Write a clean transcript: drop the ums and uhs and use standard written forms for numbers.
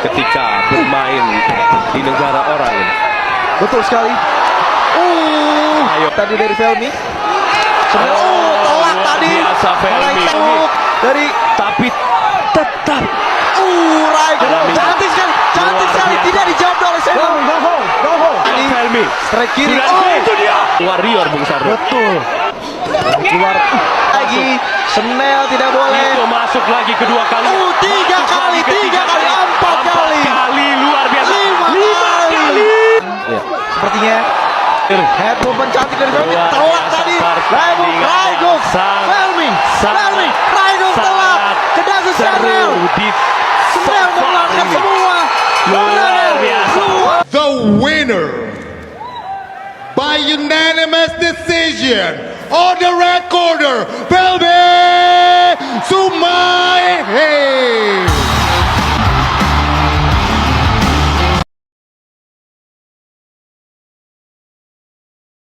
ketika bermain di negara orang. Betul sekali. Ayo. Tadi dari Felmi. Tolak tadi. Biasa Felmi. Dari Tapi tetap Raigo. Cantik sekali. Cantik sekali. Tidak dijawab oleh Senel. Ini Felmi. strike kiri. Itu dia. Warrior Bung Sarno. Betul. Keluar lagi. Senel tidak boleh. Itu masuk lagi kedua kali. Tiga kali, empat kali. Luar biasa. Lima kali. Ya. Sepertinya head movement cantik dari Felmi. Tolak tadi. Raigo. Felmi. Raigo tolak. Ke dagu Senel. Senel mengeluarkan semua. Luar biasa. The winner by unanimous decision on the red corner, Felmi Sumar.